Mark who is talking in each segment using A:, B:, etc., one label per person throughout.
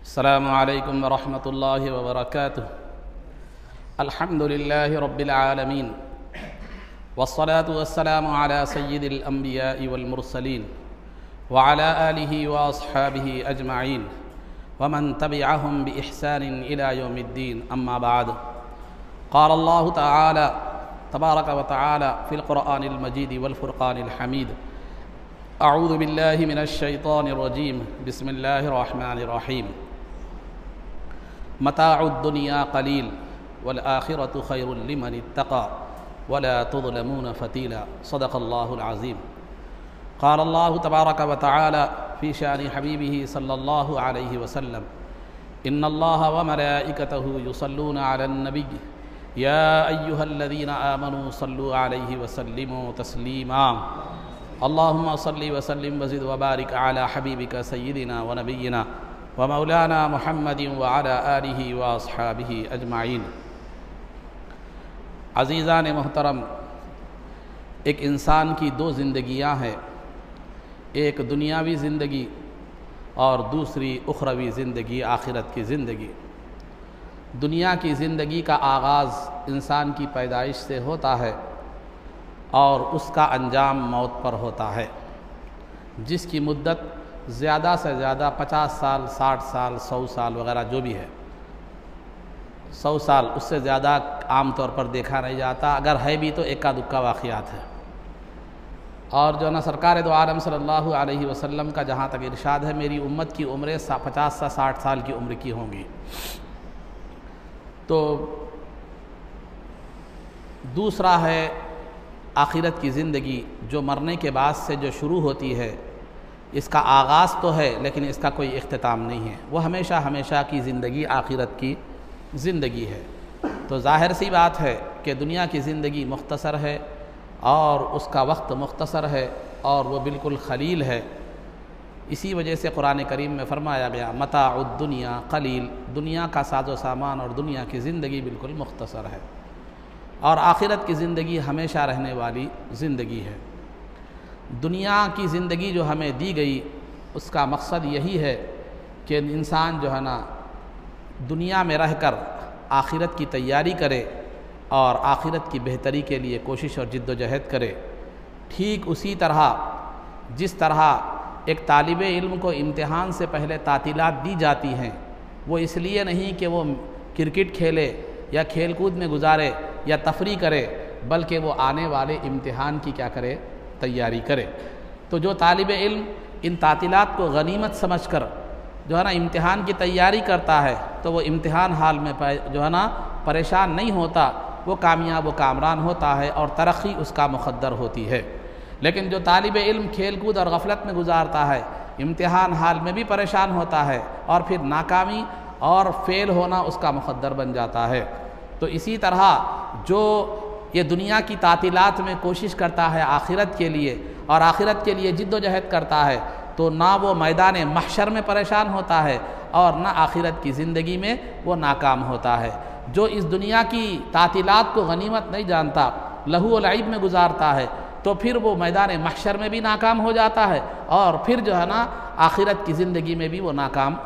A: अस्सलामु अलैकुम वरहमतुल्लाहि वबरकातुह। अल्हम्दुलिल्लाहि रब्बिल आलमीन वस्सलातु वस्सलामु अला सय्यिदिल अंबियाइ वल मुरसलीन व अला आलिहि व अस्हाबिहि अजमाइन व मन तबिअहुम बि इहसानिन इला यौमिद्दीन, अम्मा बाद। क़ाल अल्लाहु तआला तबारक व तआला फ़िल क़ुरआनिल मजीद वल फ़ुरक़ानिल हमीद। अऊज़ु बिल्लाहि मिनश शैतानिर रजीम। बिस्मिल्लाहिर रहमानिर रहीम। मताउद दुनिया क़लील वल आखिरतु खैरुल लिमन इत्तक़ा वला तुज़लमून फ़तीला। सदक़ल्लाहुल अज़ीम। क़ाल अल्लाहु तबारक व तआला फ़ी शानि हबीबिही सल्लल्लाहु अलैहि वसल्लम। इन्नल्लाह व मलाइकतहु युसल्लूना अलन नबिय्य या अय्युहल्लज़ीना आमनू सल्लु अलैहि वसल्लिमू तस्लीमा। अल्लाहुम्मा सल्लि वसल्लिम वज़िद वबारिक अला हबीबिका सय्यिदिना व नबिय्यिना व मौलाना मुहम्मदिन व अला आलिहि व अस्हाबिहि अजमाइन। अज़ीज़ान मोहतरम, एक इंसान की दो ज़िंदगियाँ हैं, एक दुनियावी ज़िंदगी और दूसरी उखरवी ज़िंदगी, आखिरत की ज़िंदगी। दुनिया की ज़िंदगी का आगाज़ इंसान की पैदाइश से होता है और उसका अंजाम मौत पर होता है, जिसकी मुद्दत ज़्यादा से ज़्यादा 50 साल, 60 साल, 100 साल वगैरह जो भी है। 100 साल उससे ज़्यादा आम तौर पर देखा नहीं जाता, अगर है भी तो इक्का दुक्का वाक़ियात है। और जो ना सरकार दो आलम सल्लल्लाहु अलैहि वसल्लम का जहाँ तक इरशाद है, मेरी उम्मत की उम्रें 50 से 60 साल की उम्र की होंगी। तो दूसरा है आखिरत की ज़िंदगी, जो मरने के बाद से जो शुरू होती है। इसका आगाज़ तो है लेकिन इसका कोई इख्तिताम नहीं है। वो हमेशा हमेशा की ज़िंदगी आखिरत की ज़िंदगी है। तो ज़ाहिर सी बात है कि दुनिया की ज़िंदगी मुख्तसर है और उसका वक्त मुख्तसर है और वो बिल्कुल खलील है। इसी वजह से कुरान करीम में फरमाया गया मताउद दुनिया क़लील, दुनिया का साजो सामान और दुनिया की ज़िंदगी बिल्कुल मुख्तसर है और आखिरत की ज़िंदगी हमेशा रहने वाली ज़िंदगी है। दुनिया की ज़िंदगी जो हमें दी गई, उसका मकसद यही है कि इंसान जो है ना दुनिया में रहकर आखिरत की तैयारी करे और आखिरत की बेहतरी के लिए कोशिश और जिद्दोजहद करे। ठीक उसी तरह जिस तरह एक तालिबे इल्म को इम्तिहान से पहले तातीलात दी जाती हैं, वो इसलिए नहीं कि वो क्रिकेट खेले या खेल कूद में गुजारे या तफरी करे, बल्कि वो आने वाले इम्तिहान की क्या करे, तैयारी करे। तो जो तालिब इल्म इन तातीलात को गनीमत समझकर जो है ना इम्तिहान की तैयारी करता है, तो वो इम्तिहान हाल में जो है ना परेशान नहीं होता, वो कामयाब व कामरान होता है और तरक्की उसका मुक़द्दर होती है। लेकिन जो तालिब इल्म खेल कूद और गफलत में गुजारता है, इम्तिहान हाल में भी परेशान होता है और फिर नाकामी और फेल होना उसका मुक़द्दर बन जाता है। तो इसी तरह जो ये दुनिया की तातीलात में कोशिश करता है आखिरत के लिए और आखिरत के लिए जिद्दोजहद करता है, तो ना वो मैदान महशर में परेशान होता है और ना आखिरत की ज़िंदगी में वो नाकाम होता है। जो इस दुनिया की तातीलात को गनीमत नहीं जानता, लहू व लईब में गुजारता है, तो फिर वो मैदान महशर में भी नाकाम हो जाता है और फिर जो है ना आखिरत की ज़िंदगी में भी वो नाकाम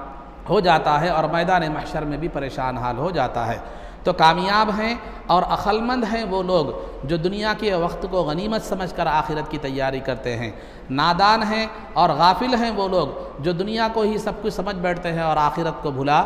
A: हो जाता है और मैदान महशर में भी परेशान हाल हो जाता है। तो कामयाब हैं और अक्लमंद हैं वो लोग जो दुनिया के वक्त को गनीमत समझकर आखिरत की तैयारी करते हैं। नादान हैं और गाफिल हैं वो लोग जो दुनिया को ही सब कुछ समझ बैठते हैं और आखिरत को भुला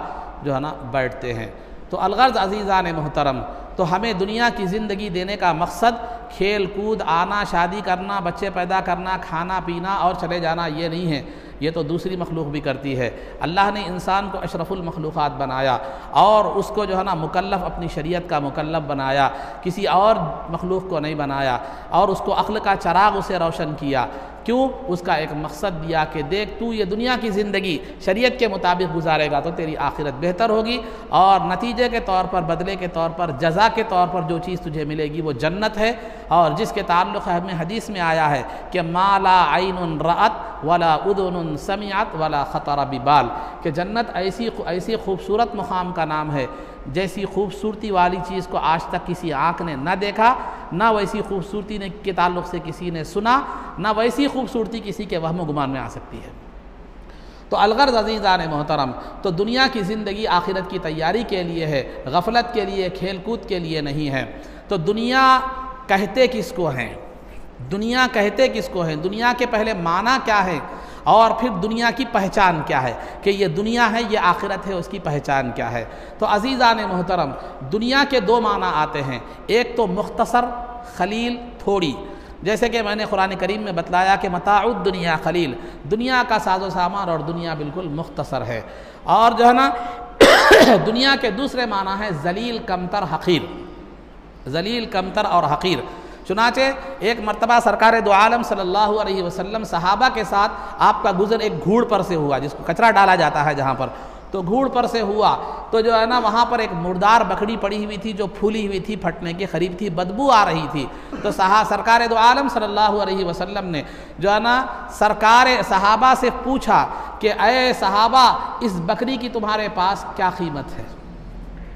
A: जो है ना बैठते हैं। तो अलगर्ज़ अज़ीज़ान मोहतरम, तो हमें दुनिया की ज़िंदगी देने का मकसद खेल कूद, आना, शादी करना, बच्चे पैदा करना, खाना पीना और चले जाना ये नहीं है। ये तो दूसरी मखलूक भी करती है। अल्लाह ने इंसान को अशरफुल मखलूक़ात बनाया और उसको जो है ना मुकल्लफ़ अपनी शरीयत का मुकल्लफ़ बनाया, किसी और मखलूक को नहीं बनाया और उसको अक्ल का चराग उसे रोशन किया। क्यों? उसका एक मकसद दिया कि देख तू ये दुनिया की ज़िंदगी शरीयत के मुताबिक गुजारेगा तो तेरी आखिरत बेहतर होगी और नतीजे के तौर पर, बदले के तौर पर, जज़ा के तौर पर जो चीज़ तुझे मिलेगी वो जन्नत है। और जिसके ताल्लुक़ हमें हदीस में आया है कि माला आइनुन रअत वला उदुनुन समिअत वला ख़तर बिबाल, कि जन्नत ऐसी खूबसूरत मुकाम का नाम है जैसी खूबसूरती वाली चीज़ को आज तक किसी आँख ने न देखा, ना वैसी खूबसूरती ने के ताल्लुक़ से किसी ने सुना, ना वैसी खूबसूरती किसी के वहम गुमान में आ सकती है। तो अलगर्ज़ अज़ीज़ान मोहतरम, तो दुनिया की ज़िंदगी आखिरत की तैयारी के लिए है, गफलत के लिए, खेल कूद के लिए नहीं है। तो दुनिया कहते किसको हैं, दुनिया कहते किसको हैं, दुनिया के पहले माना क्या है और फिर दुनिया की पहचान क्या है कि ये दुनिया है, ये आखिरत है, उसकी पहचान क्या है। तो अज़ीज़ान मोहतरम, दुनिया के दो माना आते हैं, एक तो मुख्तसर खलील थोड़ी, जैसे कि मैंने कुरान करीम में बतलाया कि मताउद दुनिया खलील, दुनिया का साजो सामान और दुनिया बिल्कुल मुख्तसर है। और जो है ना दुनिया के दूसरे माना है जलील कमतर हकीर, जलील कमतर और हकीर। चुनाचे एक मर्तबा सरकार दो आलम सल्लल्लाहु अलैहि वसल्लम सहाबा के साथ आपका गुज़र एक घूड़ पर से हुआ, जिसको कचरा डाला जाता है जहाँ पर, तो घूड़ पर से हुआ तो जो है ना वहाँ पर एक मुर्दार बकरी पड़ी हुई थी जो फूली हुई थी, फटने के करीब थी, बदबू आ रही थी। तो सरकार दो आलम सल्लल्लाहु अलैहि वसल्लम ने जो है ना सहाबा से पूछा कि अय सहाबा, इस बकरी की तुम्हारे पास क्या कीमत है,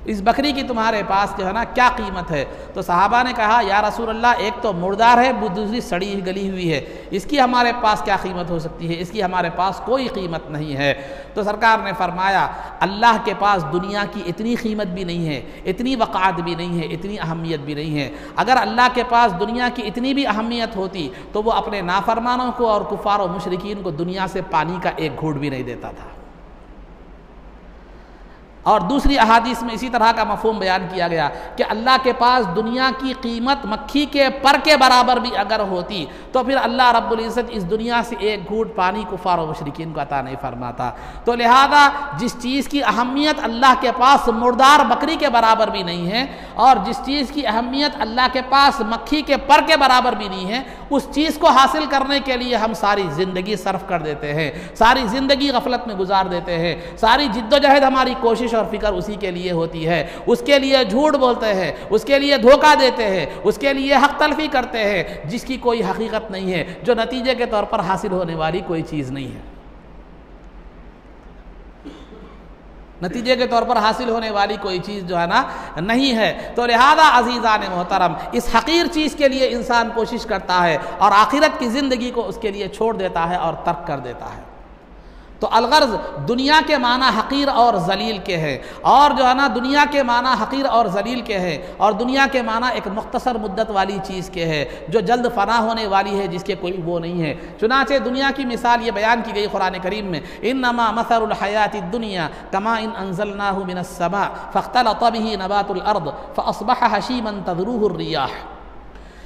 A: इस बकरी की तुम्हारे पास जो है ना क्या कीमत है। तो सहाबा ने कहा या रसूल अल्लाह, एक तो मुर्दार है, दूसरी सड़ी गली हुई है, इसकी हमारे पास क्या कीमत हो सकती है, इसकी हमारे पास कोई कीमत नहीं है। तो सरकार ने फरमाया अल्लाह के पास दुनिया की इतनी कीमत भी नहीं है, इतनी वक़ात भी नहीं है, इतनी अहमियत भी नहीं है। अगर अल्लाह के पास दुनिया की इतनी भी अहमियत होती तो वो अपने नाफरमानों को और कुफ़ार और मुशरिकीन को दुनिया से पानी का एक घूंट भी नहीं देता था। और दूसरी अहादीस में इसी तरह का मफ़हूम बयान किया गया कि अल्लाह के पास दुनिया की कीमत मक्खी के पर के बराबर भी अगर होती तो फिर अल्लाह रब्बुल इज़्ज़त इस दुनिया से एक घूंट पानी कुफ़ार और मुशरिकीन को अता नहीं फरमाता। तो लिहाजा जिस चीज़ की अहमियत अल्लाह के पास मुर्दार बकरी के बराबर भी नहीं है और जिस चीज़ की अहमियत अल्लाह के पास मक्खी के पर के बराबर भी नहीं है, उस चीज़ को हासिल करने के लिए हम सारी ज़िंदगी सर्फ कर देते हैं, सारी ज़िंदगी गफलत में गुजार देते हैं, सारी जिद्दोजहद हमारी कोशिश और फिक्र उसी के लिए होती है, उसके लिए झूठ बोलते हैं, उसके लिए धोखा देते हैं, उसके लिए हक तलफी करते हैं जिसकी कोई हकीकत नहीं है, जो नतीजे के तौर पर हासिल होने वाली कोई चीज़ नहीं है, नतीजे के तौर पर हासिल होने वाली कोई चीज़ जो है ना नहीं है। तो लिहाजा अज़ीज़ान मोहतरम, इस हकीर चीज़ के लिए इंसान कोशिश करता है और आखिरत की ज़िंदगी को उसके लिए छोड़ देता है और तर्क कर देता है। तो अलगर्ज़ दुनिया के माना हकीर और जलील के हैं, और जो है ना दुनिया के माना हकीर और जलील के हैं, और दुनिया के माना एक मुख्तसर मुद्दत वाली चीज़ के है जो जल्द फ़ना होने वाली है, जिसके कोई वो नहीं है। चुनाचे दुनिया की मिसाल ये बयान की गई कुरान करीम में, इन्नमा मसलुल हयातिद दुनिया कमा इन अंज़लनाहु मिनस समा फ़ख्तलत बिही नबातुल अर्द फ़अस्बह हशीमन तज़रुहुर रियाह,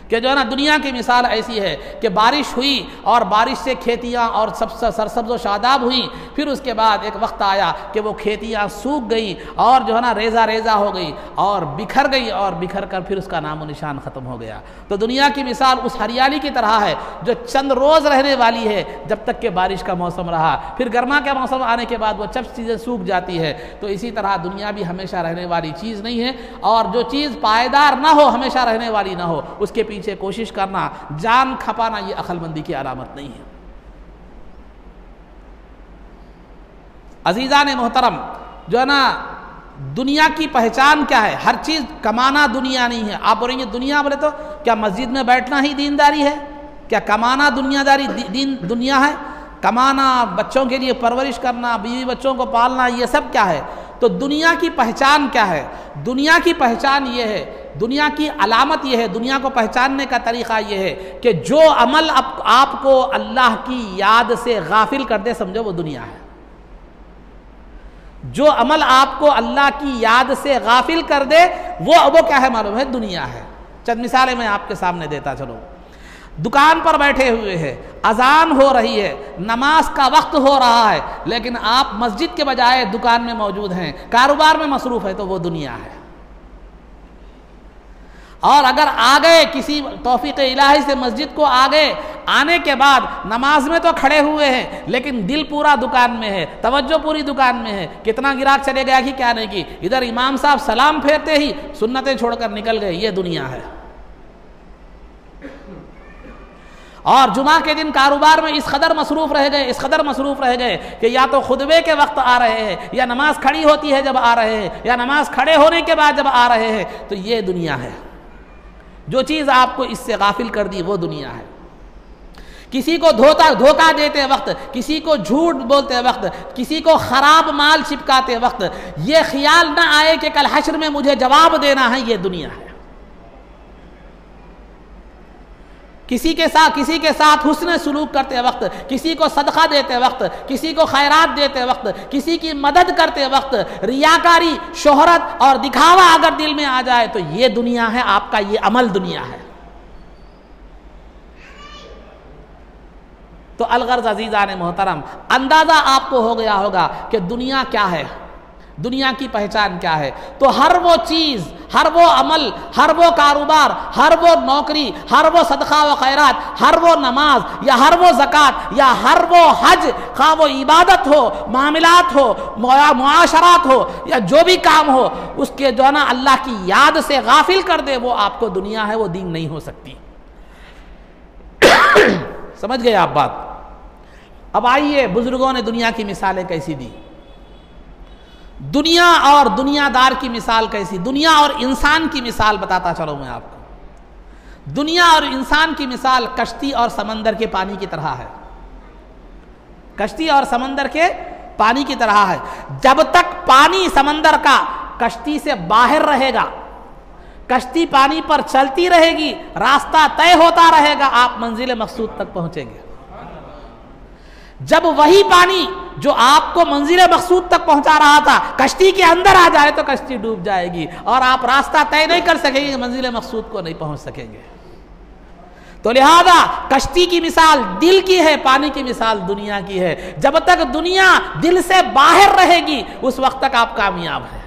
A: कि जो है ना दुनिया की मिसाल ऐसी है कि बारिश हुई और बारिश से खेतियाँ और सब सरसब्ज़ व शादाब हुई, फिर उसके बाद एक वक्त आया कि वो खेतियाँ सूख गई और जो है ना रेज़ा रेज़ा हो गई और बिखर गई, और बिखर कर फिर उसका नामो निशान ख़त्म हो गया। तो दुनिया की मिसाल उस हरियाली की तरह है जो चंद रोज़ रहने वाली है जब तक कि बारिश का मौसम रहा, फिर गर्मा का मौसम आने के बाद वो सब चीज़ें सूख जाती है। तो इसी तरह दुनिया भी हमेशा रहने वाली चीज़ नहीं है, और जो चीज़ पायदार ना हो, हमेशा रहने वाली ना हो, उसके पीछे कोशिश करना, जान खपाना, ये अक्लमंदी की अलामत नहीं है। अजीज़ान मोहतरम, जो है ना दुनिया की पहचान क्या है? हर चीज़ कमाना दुनिया नहीं है। आप बोलेंगे दुनिया, बोले तो क्या मस्जिद में बैठना ही दीनदारी है? क्या कमाना दुनियादारी दीन दुनिया है? कमाना, बच्चों के लिए परवरिश करना, बीवी बच्चों को पालना, ये सब क्या है? तो दुनिया की पहचान क्या है? दुनिया की पहचान ये है, दुनिया की अलामत ये है, दुनिया को पहचानने का तरीक़ा ये है कि जो अमल आपको अल्लाह की याद से गाफिल कर दे, समझो वो दुनिया है। जो अमल आपको अल्लाह की याद से गाफिल कर दे वो क्या है मालूम है? दुनिया है। चंद मिसालें मैं आपके सामने देता चलो। दुकान पर बैठे हुए हैं, अजान हो रही है, नमाज का वक्त हो रहा है, लेकिन आप मस्जिद के बजाय दुकान में मौजूद हैं, कारोबार में मसरूफ़ है, तो वो दुनिया है। और अगर आ गए किसी तौफीक इलाही से मस्जिद को आ गए, आने के बाद नमाज में तो खड़े हुए हैं लेकिन दिल पूरा दुकान में है, तवज्जो पूरी दुकान में है, कितना गिराक चले गया कि क्या नहीं की, इधर इमाम साहब सलाम फेरते ही सुन्नतें छोड़कर निकल गए, ये दुनिया है। और जुमा के दिन कारोबार में इस कदर मसरूफ़ रह गए, इस कदर मसरूफ़ रह गए कि या तो खुतबे के वक्त आ रहे हैं, या नमाज खड़ी होती है जब आ रहे हैं, या नमाज खड़े होने के बाद जब आ रहे हैं, तो ये दुनिया है। जो चीज़ आपको इससे गाफिल कर दी वो दुनिया है। किसी को धोखा देते वक्त, किसी को झूठ बोलते वक्त, किसी को खराब माल चिपकाते वक्त ये ख्याल ना आए कि कल हश्र में मुझे जवाब देना है, ये दुनिया है। किसी के साथ हुस्न सुलूक करते वक्त, किसी को सदका देते वक्त, किसी को खैरात देते वक्त, किसी की मदद करते वक्त रियाकारी, शोहरत और दिखावा अगर दिल में आ जाए तो ये दुनिया है, आपका ये अमल दुनिया है। तो अलगर्ज अजीज़ान मोहतरम, अंदाज़ा आपको हो गया होगा कि दुनिया क्या है, दुनिया की पहचान क्या है। तो हर वो चीज़, हर वो अमल, हर वो कारोबार, हर वो नौकरी, हर वो सदका व खैरात, हर वो नमाज या हर वो ज़कात या हर वो हज, खा वो इबादत हो, मामलात हो, मुआशरात हो या जो भी काम हो, उसके जो है ना अल्लाह की याद से गाफिल कर दे, वो आपको दुनिया है, वो दीन नहीं हो सकती। समझ गए आप बात। अब आइए, बुजुर्गों ने दुनिया की मिसालें कैसी दी, दुनिया और दुनियादार की मिसाल कैसी, दुनिया और इंसान की मिसाल बताता चलो मैं आपको। दुनिया और इंसान की मिसाल कश्ती और समंदर के पानी की तरह है। कश्ती और समंदर के पानी की तरह है। जब तक पानी समंदर का कश्ती से बाहर रहेगा, कश्ती पानी पर चलती रहेगी, रास्ता तय होता रहेगा, आप मंजिल मकसूद तक पहुंचेंगे। जब वही पानी जो आपको मंजिल मकसूद तक पहुंचा रहा था कश्ती के अंदर आ जाए तो कश्ती डूब जाएगी और आप रास्ता तय नहीं कर सकेंगे, मंजिल मकसूद को नहीं पहुंच सकेंगे। तो लिहाजा कश्ती की मिसाल दिल की है, पानी की मिसाल दुनिया की है। जब तक दुनिया दिल से बाहर रहेगी उस वक्त तक आप कामयाब हैं,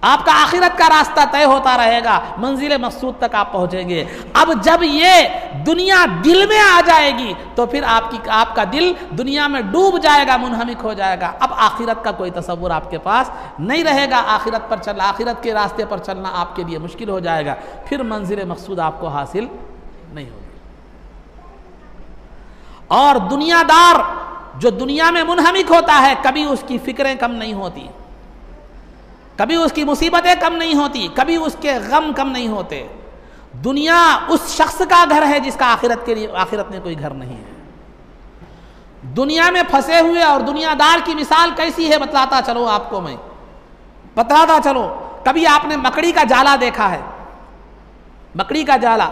A: आपका आखिरत का रास्ता तय होता रहेगा, मंजिल मकसूद तक आप पहुंचेंगे। अब जब ये दुनिया दिल में आ जाएगी तो फिर आपका दिल दुनिया में डूब जाएगा, मुनहमिक हो जाएगा। अब आखिरत का कोई तसव्वुर आपके पास नहीं रहेगा, आखिरत पर चलना, आखिरत के रास्ते पर चलना आपके लिए मुश्किल हो जाएगा, फिर मंजिल मकसूद आपको हासिल नहीं होगी। और दुनियादार जो दुनिया में मुनहमिक होता है, कभी उसकी फिक्रें कम नहीं होती, कभी उसकी मुसीबतें कम नहीं होती, कभी उसके गम कम नहीं होते। दुनिया उस शख्स का घर है जिसका आखिरत में कोई घर नहीं है। दुनिया में फंसे हुए और दुनियादार की मिसाल कैसी है बतलाता चलो आपको मैं, बतलाता चलो। कभी आपने मकड़ी का जाला देखा है? मकड़ी का जाला,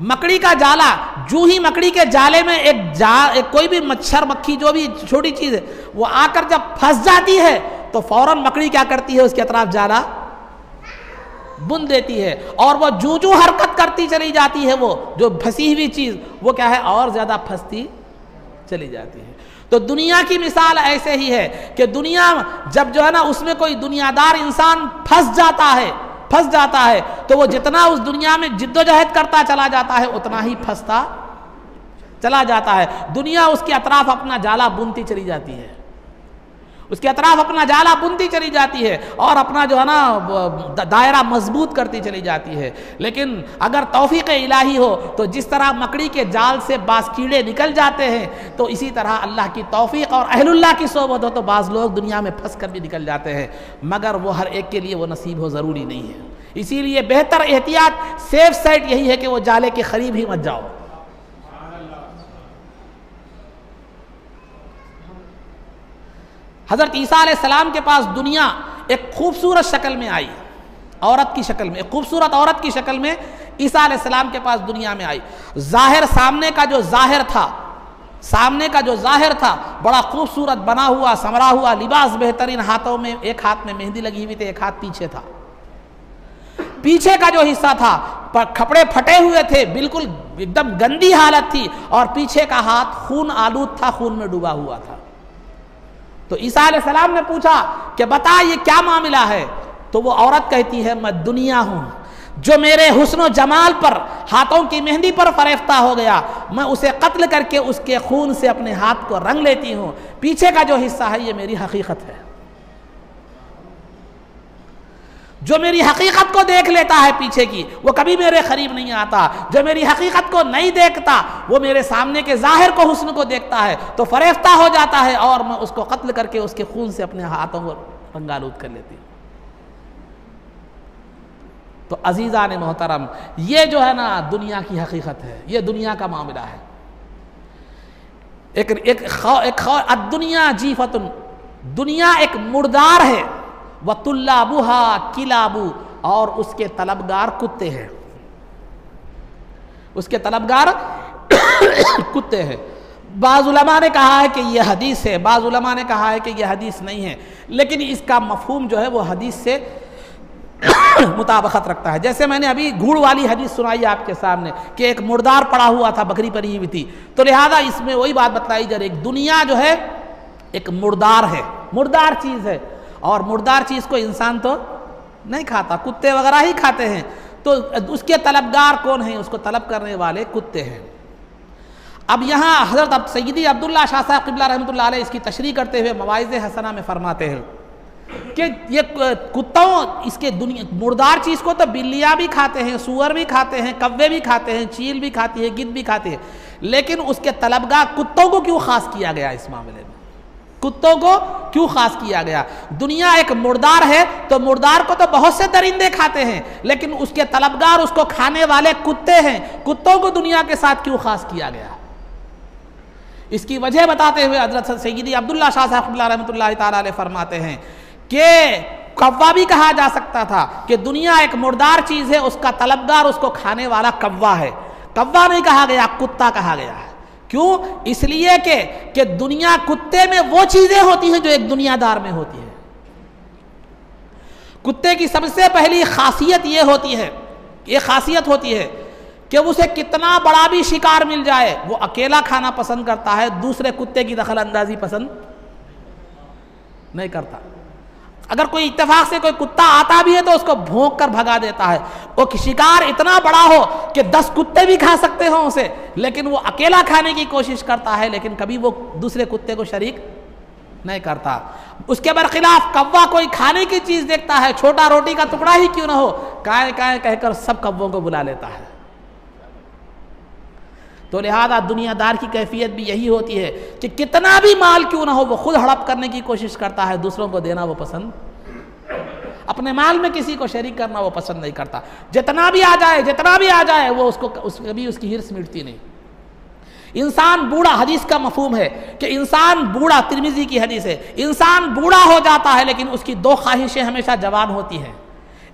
A: मकड़ी का जाला, जो ही मकड़ी के जाले में एक कोई भी मच्छर मक्खी जो भी छोटी चीज है वो आकर जब फंस जाती है तो फौरन मकड़ी क्या करती है, उसके अतराफ जाला बुन देती है और वो जू हरकत करती चली जाती है, वो जो फंसी हुई चीज वो क्या है और ज्यादा फंसती चली जाती है। तो दुनिया की मिसाल ऐसे ही है कि दुनिया जब जो है ना उसमें कोई दुनियादार इंसान फंस जाता है तो वो जितना उस दुनिया में जिद्दोजहद करता चला जाता है उतना ही फंसता चला जाता है। दुनिया उसके अतराफ अपना जाला बुनती चली जाती है, उसके अतराफ अपना जाला बुनती चली जाती है और अपना जो है ना दायरा मजबूत करती चली जाती है। लेकिन अगर तौफीक इलाही हो तो जिस तरह मकड़ी के जाल से बाज कीड़े निकल जाते हैं, तो इसी तरह अल्लाह की तौफीक और अहलुल्लाह की सोबत हो तो बाज़ लोग दुनिया में फंस कर भी निकल जाते हैं, मगर वो हर एक के लिए वो नसीब हो ज़रूरी नहीं है। इसीलिए बेहतर एहतियात, सेफ साइड यही है कि वो जाले के करीब ही मत जाओ। हज़रत ईसा अलैहिस्सलाम के पास दुनिया एक खूबसूरत शक्ल में आई, औरत की शक्ल में, एक खूबसूरत औरत की शक्ल में ईसा अलैहिस्सलाम के पास दुनिया में आई। जाहिर सामने का जो जाहिर था बड़ा खूबसूरत बना हुआ संवरा हुआ लिबास, बेहतरीन, हाथों में एक हाथ में मेहंदी लगी हुई थी, एक हाथ पीछे था। पीछे का जो हिस्सा था कपड़े फटे हुए थे, बिल्कुल एकदम गंदी हालत थी और पीछे का हाथ खून आलूद था, खून में डूबा हुआ था। तो ईसा अलैहिस्सलाम ने पूछा कि बता ये क्या मामला है? तो वो औरत कहती है मैं दुनिया हूं, जो मेरे हुस्न जमाल पर, हाथों की मेहंदी पर फरेफ्ता हो गया, मैं उसे कत्ल करके उसके खून से अपने हाथ को रंग लेती हूं। पीछे का जो हिस्सा है ये मेरी हकीकत है। जो मेरी हकीकत को देख लेता है पीछे की, वो कभी मेरे करीब नहीं आता। जो मेरी हकीकत को नहीं देखता वो मेरे सामने के जाहिर को, हुस्न को देखता है तो फरेफ्ता हो जाता है और मैं उसको कत्ल करके उसके खून से अपने हाथों को रंगालूद कर लेती हूँ। तो अजीज़ान मोहतरम, ये जो है ना दुनिया की हकीकत है, ये दुनिया का मामला है। दुनिया जीफतुन, दुनिया एक मुर्दार है, व तुल्लाबुहा किलाबू, और उसके तलबगार कुत्ते हैं, उसके तलबगार कुत्ते हैं। बाज़ उलमा ने कहा है कि यह हदीस है, बाज़ उलमा ने कहा है कि यह हदीस नहीं है, लेकिन इसका मफहूम जो है वो हदीस से मुताबकत रखता है। जैसे मैंने अभी घूड़ वाली हदीस सुनाई आपके सामने कि एक मुर्दार पड़ा हुआ था, बकरी पड़ी हुई थी, तो लिहाजा इसमें वही बात बताई जा रही, दुनिया जो है एक मुर्दार है, मुर्दार चीज़ है, और मुर्दार चीज़ को इंसान तो नहीं खाता, कुत्ते वगैरह ही खाते हैं। तो उसके तलबगार कौन है? उसको तलब करने वाले कुत्ते हैं। अब यहाँ हज़रत सैयदी अब्दुल्ला शाह साहब क़िबला रहमतुल्लाह अलैह इसकी तशरीह करते हुए मवाइज़ हसना में फरमाते हैं कि ये कुत्तों, इसके दुनिया मुर्दार चीज़ को तो बिल्लियाँ भी खाते हैं, सूअर भी खाते हैं, कव्वे भी खाते हैं, चील भी खाती है, गिद्ध भी खाती है, लेकिन उसके तलबगार कुत्तों को क्यों ख़ास किया गया? इस मामले में कुत्तों को क्यों ख़ास किया गया? दुनिया एक मुर्दार है, तो मुर्दार को तो बहुत से दरिंदे खाते हैं, लेकिन उसके तलबगार, उसको खाने वाले कुत्ते हैं, कुत्तों को दुनिया के साथ क्यों ख़ास किया गया? इसकी वजह बताते हुए हज़रत सैयदी अब्दुल्ला शाह साहब क़िबला रहमतुल्लाह ताला अलैह फरमाते हैं कि कव्वा भी कहा जा सकता था कि दुनिया एक मुर्दार चीज़ है, उसका तलबगार, उसको खाने वाला कव्वा है। कव्वा नहीं कहा गया, कुत्ता कहा गया है। क्यों? इसलिए कि दुनिया, कुत्ते में वो चीज़ें होती हैं जो एक दुनियादार में होती है। कुत्ते की सबसे पहली खासियत ये होती है, ये खासियत होती है कि उसे कितना बड़ा भी शिकार मिल जाए, वो अकेला खाना पसंद करता है, दूसरे कुत्ते की दखल अंदाजी पसंद नहीं करता। अगर कोई इत्तेफाक से कोई कुत्ता आता भी है तो उसको भौंक कर भगा देता है। वो शिकार इतना बड़ा हो कि 10 कुत्ते भी खा सकते हो उसे, लेकिन वो अकेला खाने की कोशिश करता है, लेकिन कभी वो दूसरे कुत्ते को शरीक नहीं करता। उसके बरखिलाफ कव्वा कोई खाने की चीज़ देखता है, छोटा रोटी का टुकड़ा ही क्यों ना हो, काए काए कहकर सब कव्वों को बुला लेता है। तो लिहाजा दुनियादार की कैफियत भी यही होती है कि कितना भी माल क्यों ना हो, वो खुद हड़प करने की कोशिश करता है, दूसरों को देना वो पसंद, अपने माल में किसी को शरीक करना वो पसंद नहीं करता। जितना भी आ जाए, जितना भी आ जाए, वो कभी उसकी हिर्स मिटती नहीं। इंसान बूढ़ा, हदीस का मफहूम है कि इंसान बूढ़ा, तिरमिज़ी की हदीस है, इंसान बूढ़ा हो जाता है लेकिन उसकी 2 ख्वाहिशें हमेशा जवान होती हैं।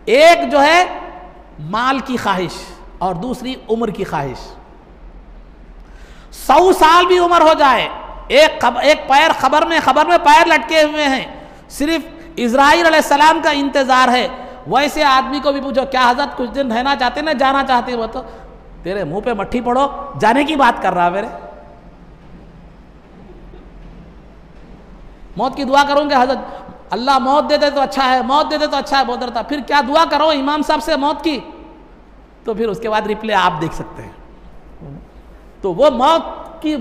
A: एक जो है माल की ख्वाहिश और दूसरी उम्र की ख्वाहिश। 100 साल भी उम्र हो जाए, एक पैर खबर में पैर लटके हुए हैं, सिर्फ इज़राइल अलैहिस्सलाम का इंतजार है। वैसे आदमी को भी पूछो, क्या हज़रत कुछ दिन रहना चाहते ना जाना चाहते? वो तो तेरे मुंह पे मट्ठी पड़ो, जाने की बात कर रहा मेरे। मौत की दुआ करोगे हज़रत, अल्लाह मौत दे दे तो अच्छा है, मौत दे दे तो अच्छा है, बहुत डरता। फिर क्या दुआ करो इमाम साहब से मौत की? तो फिर उसके बाद रिप्ले आप देख सकते हैं। तो वो मौत की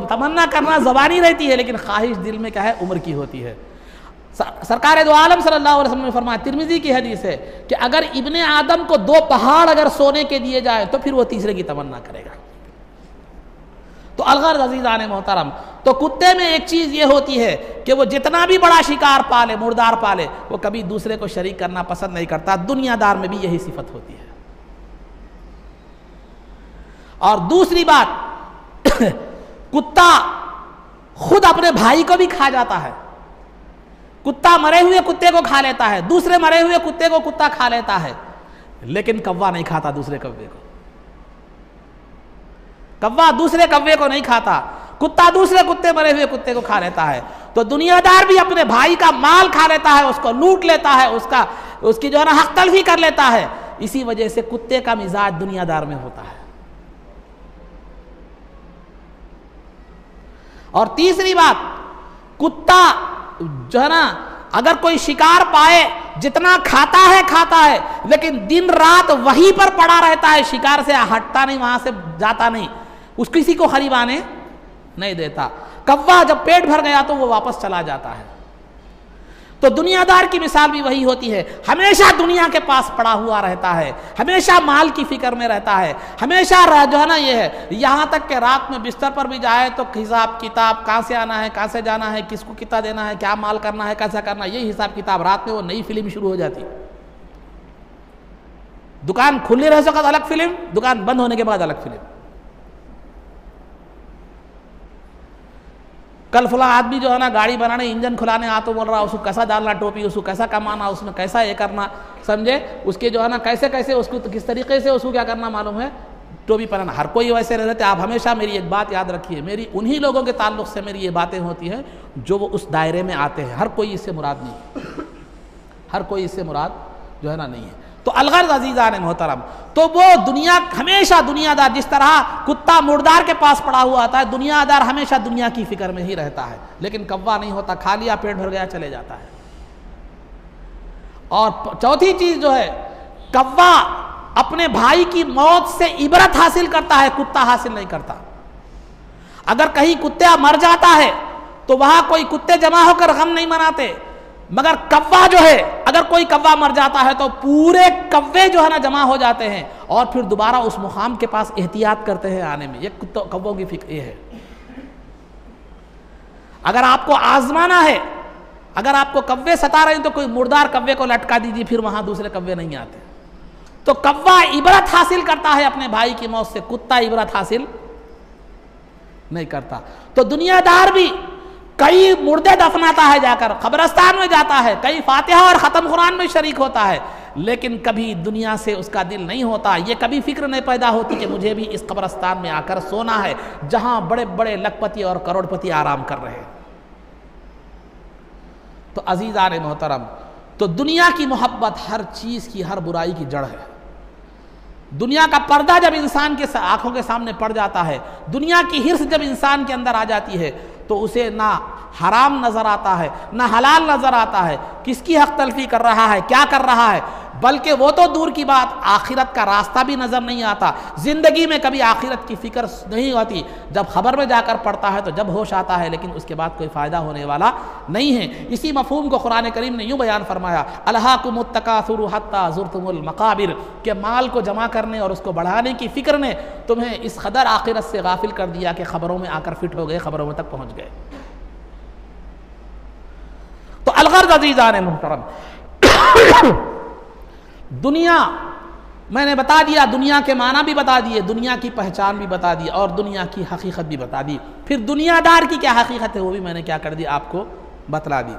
A: तमन्ना करना ज़बानी रहती है, लेकिन ख्वाहिश दिल में क्या है, उम्र की होती है। सरकार दो आलम सल्लल्लाहु अलैहि वसल्लम ने फरमाया, तिरमिज़ी की हदीस है कि अगर इब्ने आदम को 2 पहाड़ अगर सोने के दिए जाए तो फिर वो तीसरे की तमन्ना करेगा। तो अलगर अज़ीज़ान मोहतरम, तो कुत्ते में एक चीज़ ये होती है कि वो जितना भी बड़ा शिकार पाले, मुर्दार पाले, वो कभी दूसरे को शरीक करना पसंद नहीं करता। दुनियादार में भी यही सिफत होती है। और दूसरी बात, कुत्ता खुद अपने भाई को भी खा जाता है। कुत्ता मरे हुए कुत्ते को खा लेता है, दूसरे मरे हुए कुत्ते को कुत्ता खा लेता है, लेकिन कौवा नहीं खाता दूसरे कौवे को। कौवा दूसरे कौवे को नहीं खाता, कुत्ता दूसरे कुत्ते मरे हुए कुत्ते को खा लेता है। तो दुनियादार भी अपने भाई का माल खा लेता है, उसको लूट लेता है, उसकी जो है ना हक तलफी कर लेता है। इसी वजह से कुत्ते का मिजाज दुनियादार में होता है। और तीसरी बात, कुत्ता जो है ना, अगर कोई शिकार पाए, जितना खाता है, लेकिन दिन रात वहीं पर पड़ा रहता है, शिकार से हटता नहीं, वहां से जाता नहीं, उस किसी को करीब आने नहीं देता। कौवा जब पेट भर गया तो वो वापस चला जाता है। तो दुनियादार की मिसाल भी वही होती है, हमेशा दुनिया के पास पड़ा हुआ रहता है, हमेशा माल की फिक्र में रहता है, हमेशा जो है ना ये है, यहाँ तक कि रात में बिस्तर पर भी जाए तो हिसाब किताब, कहाँ से आना है, कहाँ से जाना है, किसको कितना देना है, क्या माल करना है, कैसा करना है, यही हिसाब किताब। रात में वो नई फिल्म शुरू हो जाती, दुकान खुली रह सकत अलग फिल्म, दुकान बंद होने के बाद अलग फिल्म। कल फला आदमी जो है ना गाड़ी बनाने इंजन खुलाने आ तो बोल रहा उसको कैसा डालना टोपी, उसको कैसा कमाना, उसमें कैसा ये करना, समझे, उसके जो है ना कैसे कैसे उसको किस तरीके से उसको क्या करना मालूम है, टोपी पहनाना। हर कोई वैसे रहते। आप हमेशा मेरी एक बात याद रखिए, मेरी उन्हीं लोगों के ताल्लुक से मेरी ये बातें होती हैं जो वो उस दायरे में आते हैं। हर कोई इससे मुराद नहीं, हर कोई इससे मुराद जो है ना नहीं है। तो अलगर्ज अजीज़ान मोहतरम, तो वो दुनिया हमेशा दुनियादार, जिस तरह कुत्ता मुर्दार के पास पड़ा हुआ आता है, दुनियादार हमेशा दुनिया की फिक्र में ही रहता है, लेकिन कव्वा नहीं होता, खा लिया पेट भर गया चले जाता है। और चौथी चीज जो है, कव्वा अपने भाई की मौत से इबरत हासिल करता है, कुत्ता हासिल नहीं करता। अगर कहीं कुत्ता मर जाता है तो वहां कोई कुत्ते जमा होकर गम नहीं मनाते, मगर कव्वा जो है, अगर कोई कव्वा मर जाता है तो पूरे कव्वे जो है ना जमा हो जाते हैं और फिर दोबारा उस मुकाम के पास एहतियात करते हैं आने में। ये कव्वों की फिक्र ये है। अगर आपको आजमाना है, अगर आपको कव्वे सता रहे हैं तो कोई मुर्दार कव्वे को लटका दीजिए, फिर वहां दूसरे कव्वे नहीं आते। तो कव्वा इबरत हासिल करता है अपने भाई की मौत से, कुत्ता इबरत हासिल नहीं करता। तो दुनियादार भी कई मुर्दे दफनाता है, जाकर कब्रिस्तान में जाता है, कई फातिहा और ख़त्म कुरान में शरीक होता है, लेकिन कभी दुनिया से उसका दिल नहीं होता। ये कभी फिक्र नहीं पैदा होती कि मुझे भी इस कब्रिस्तान में आकर सोना है जहां बड़े बड़े लखपति और करोड़पति आराम कर रहे हैं। तो अजीज़ान मोहतरम, तो दुनिया की मोहब्बत हर चीज़ की, हर बुराई की जड़ है। दुनिया का पर्दा जब इंसान के आंखों के सामने पड़ जाता है, दुनिया की हिर्स जब इंसान के अंदर आ जाती है, तो उसे ना हराम नजर आता है, ना हलाल नजर आता है, किसकी हक तलफी कर रहा है, क्या कर रहा है, बल्कि वो तो दूर की बात, आखिरत का रास्ता भी नजर नहीं आता। जिंदगी में कभी आखिरत की फिक्र नहीं होती। जब खबर में जाकर पड़ता है तो जब होश आता है, लेकिन उसके बाद कोई फायदा होने वाला नहीं है। इसी मफहूम को कुरान करीम ने यूं बयान फरमाया, अलहाकुमुत तकासुरु हत्ता ज़ुरतुमुल मकाबिर, के माल को जमा करने और उसको बढ़ाने की फिक्र ने तुम्हें इस कदर आखिरत से गाफिल कर दिया कि खबरों में आकर फिट हो गए, खबरों में तक पहुंच गए। तो अलगर्ज अज़ीज़ान मुहतरम, दुनिया मैंने बता दिया, दुनिया के माना भी बता दिए, दुनिया की पहचान भी बता दी और दुनिया की हकीकत भी बता दी। फिर दुनियादार की क्या हकीकत है वो भी मैंने क्या कर दी, आपको बतला दी।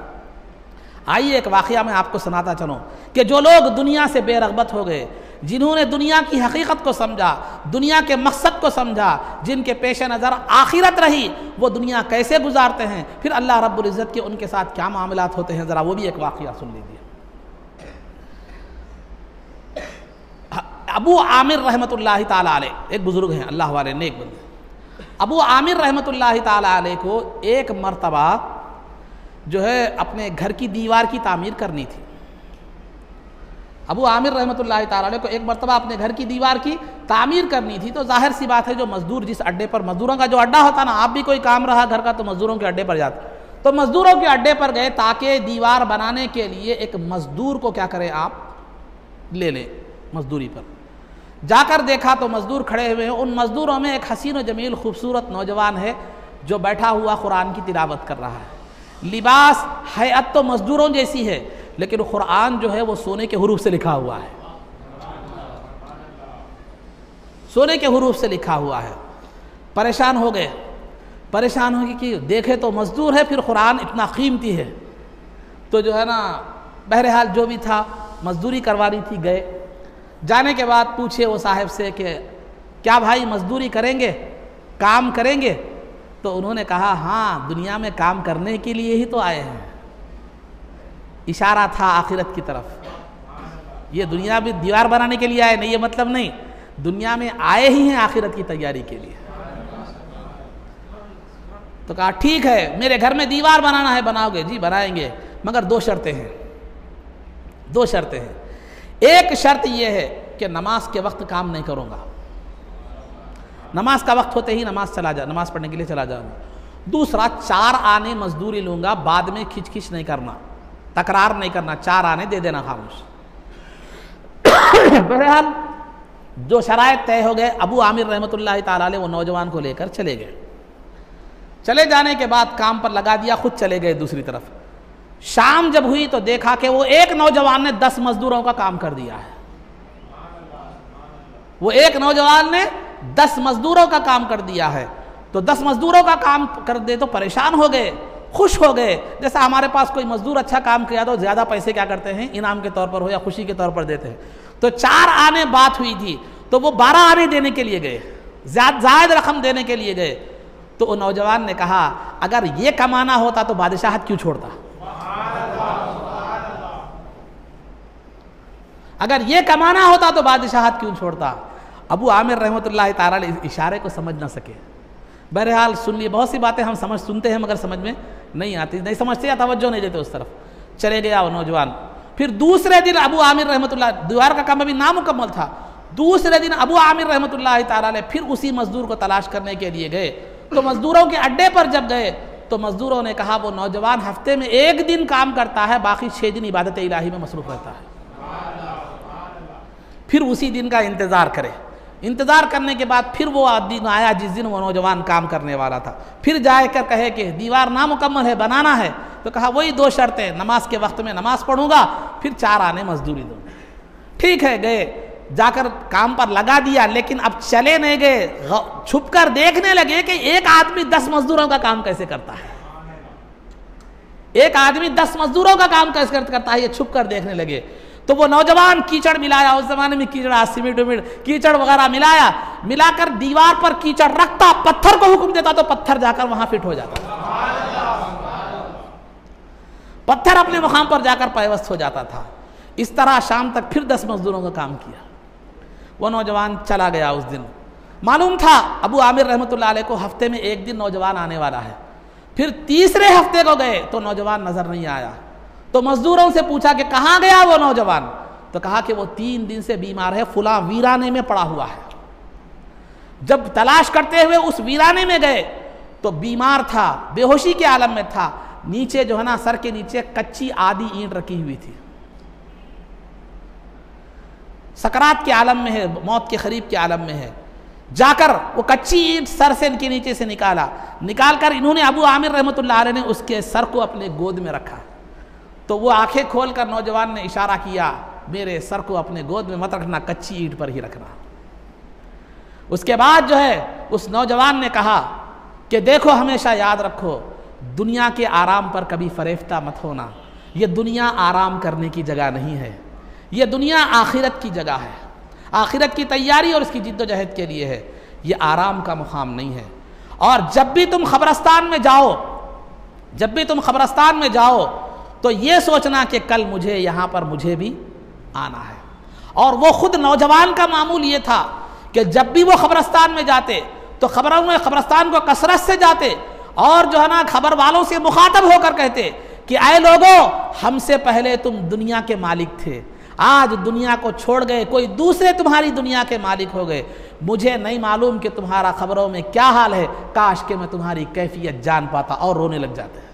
A: आइए एक वाक़या मैं आपको सुनाता चलूँ कि जो लोग दुनिया से बेरग़बत हो गए, जिन्होंने दुनिया की हकीकत को समझा, दुनिया के मकसद को समझा, जिनके पेश नज़र आखिरत रही, वो दुनिया कैसे गुजारते हैं, फिर अल्लाह रब्बुल इज़्ज़त के उनके साथ क्या मामलात होते हैं, ज़रा वो भी एक वाक़या सुन लीजिए। अबू आमिर रहमतुल्लाहि ताला अलैह, एक बुज़ुर्ग हैं अल्लाह वाले नेक बंदे। अबू आमिर रहमतुल्लाहि ताला अलैह को एक मरतबा जो है अपने घर की दीवार की तामीर करनी थी। अबू आमिर रहमतुल्लाहि ताला अलैह को एक मरतबा अपने घर की दीवार की तामीर करनी थी। तो जाहिर सी बात है, जो मजदूर जिस अड्डे पर, मजदूरों का जो अड्डा होता ना, आप भी कोई काम रहा घर का तो मजदूरों के अड्डे पर जाते, तो मजदूरों के अड्डे पर गए ताकि दीवार बनाने के लिए एक मजदूर को क्या करें, आप ले लें मजदूरी पर। जाकर देखा तो मजदूर खड़े हुए हैं। उन मजदूरों में एक हसीन व जमील खूबसूरत नौजवान है जो बैठा हुआ कुरान की तिलावत कर रहा है। लिबास हैअत तो मजदूरों जैसी है, लेकिन कुरान जो है वो सोने के हुरूफ से लिखा हुआ है, सोने के हुरूफ से लिखा हुआ है। परेशान हो गए, परेशान हो गए कि देखे तो मजदूर है, फिर कुरान इतना कीमती है। तो जो है ना, बहरहाल जो भी था मजदूरी करवानी थी, गए। जाने के बाद पूछे वो साहब से कि क्या भाई मजदूरी करेंगे, काम करेंगे? तो उन्होंने कहा हाँ, दुनिया में काम करने के लिए ही तो आए हैं। इशारा था आखिरत की तरफ। ये दुनिया में दीवार बनाने के लिए आए नहीं, ये मतलब नहीं, दुनिया में आए ही हैं आखिरत की तैयारी के लिए। तो कहा ठीक है, मेरे घर में दीवार बनाना है, बनाओगे? जी बनाएंगे, मगर दो शर्तें हैं, दो शर्तें हैं। एक शर्त यह है कि नमाज के वक्त काम नहीं करूँगा, नमाज का वक्त होते ही नमाज पढ़ने के लिए चला जाऊँगा। दूसरा, 4 आने मजदूरी लूँगा, बाद में खिच नहीं करना, तकरार नहीं करना, 4 आने दे देना खामोश। बहरहाल जो शराइत तय हो गए, अबू आमिर रहमतुल्लाहि ताला अलैह वो नौजवान को लेकर चले गए। चले जाने के बाद काम पर लगा दिया, खुद चले गए दूसरी तरफ। शाम जब हुई तो देखा कि वो एक नौजवान ने 10 मजदूरों का काम कर दिया है। वो एक नौजवान ने 10 मजदूरों का काम कर दिया है। तो 10 मजदूरों का काम कर दे तो परेशान हो गए, खुश हो गए। जैसा हमारे पास कोई मजदूर अच्छा काम किया तो ज़्यादा पैसे क्या करते हैं, इनाम के तौर पर हो या खुशी के तौर पर देते हैं। तो 4 आने बात हुई थी, तो वो 12 आने देने के लिए गए, ज़्यादा रकम देने के लिए गए। तो वो नौजवान ने कहा अगर ये कमाना होता तो बादशाहत क्यों छोड़ता, अगर ये कमाना होता तो बादशाहत क्यों छोड़ता। अबू आमिर रहमतुल्लाह ताला अलैह इस इशारे को समझ ना सके। बहरहाल सुन लिए, बहुत सी बातें हम सुनते हैं मगर समझ में नहीं आती, नहीं समझते या तवज्जो नहीं देते उस तरफ। चले गया वो नौजवान। फिर दूसरे दिन अबू आमिर रहमतुल्लाह, दीवार का काम अभी नामुकम्मल था, दूसरे दिन अबू आमिर रहमतुल्लाह ताला अलैह फिर उसी मजदूर को तलाश करने के लिए गए। तो मजदूरों के अड्डे पर जब गए तो मजदूरों ने कहा वो नौजवान हफ्ते में 1 दिन काम करता है, बाकी 6 दिन इबादत इलाही में मसरूफ रहता है। फिर उसी दिन का इंतज़ार करे। इंतज़ार करने के बाद फिर वो दिन आया जिस दिन वो नौजवान काम करने वाला था। फिर जाकर कहे कि दीवार नामुकम्मल है, बनाना है। तो कहा वही 2 शर्तें, नमाज के वक्त में नमाज पढ़ूंगा, फिर 4 आने मजदूरी दूंगा। ठीक है, गए, जाकर काम पर लगा दिया। लेकिन अब चले नहीं गए, छुपकर देखने लगे कि एक आदमी 10 मजदूरों का काम कैसे करता है, एक आदमी 10 मजदूरों का काम कैसे करता है, ये छुप कर देखने लगे। तो वो नौजवान कीचड़ मिलाया, उस जमाने में कीचड़, सीमेंट कीचड़ वगैरह मिलाया, मिलाकर दीवार पर कीचड़ रखता, पत्थर को हुक्म देता तो पत्थर जाकर वहां फिट हो जाता, पत्थर अपने मुकाम पर जाकर पायवस्त हो जाता था। इस तरह शाम तक फिर 10 मजदूरों का काम किया। वो नौजवान चला गया। उस दिन मालूम था अबू आमिर रहमतुल्लाह अलैह को हफ्ते में 1 दिन नौजवान आने वाला है। फिर तीसरे हफ्ते को गए तो नौजवान नजर नहीं आया। तो मजदूरों से पूछा कि कहाँ गया वो नौजवान। तो कहा कि वो 3 दिन से बीमार है, फुला वीराने में पड़ा हुआ है। जब तलाश करते हुए उस वीराने में गए तो बीमार था, बेहोशी के आलम में था। नीचे जो है ना, सर के नीचे कच्ची आधी ईंट रखी हुई थी, सकरात के आलम में है, मौत के करीब के आलम में है। जाकर वो कच्ची ईंट सर से इनके नीचे से निकालकर इन्होंने अबू आमिर रहमतुल्लाह अलैह ने उसके सर को अपने गोद में रखा। तो वो आंखें खोलकर नौजवान ने इशारा किया, मेरे सर को अपने गोद में मत रखना, कच्ची ईंट पर ही रखना। उसके बाद जो है उस नौजवान ने कहा कि देखो, हमेशा याद रखो, दुनिया के आराम पर कभी फरेफ्ता मत होना। ये दुनिया आराम करने की जगह नहीं है, ये दुनिया आखिरत की जगह है, आखिरत की तैयारी और उसकी जिद्दोजहद के लिए है। ये आराम का मुकाम नहीं है। और जब भी तुम खबरस्तान में जाओ, जब भी तुम खबरस्तान में जाओ तो ये सोचना कि कल मुझे यहाँ पर मुझे भी आना है। और वो खुद नौजवान का मामूल ये था कि जब भी वो खबरस्तान में जाते तो खबरस्तान को कसरत से जाते और जो है ना खबर वालों से मुखातब होकर कहते कि आए लोगों, हमसे पहले तुम दुनिया के मालिक थे, आज दुनिया को छोड़ गए, कोई दूसरे तुम्हारी दुनिया के मालिक हो गए। मुझे नहीं मालूम कि तुम्हारा खबरों में क्या हाल है, काश के मैं तुम्हारी कैफियत जान पाता। और रोने लग जाते हैं।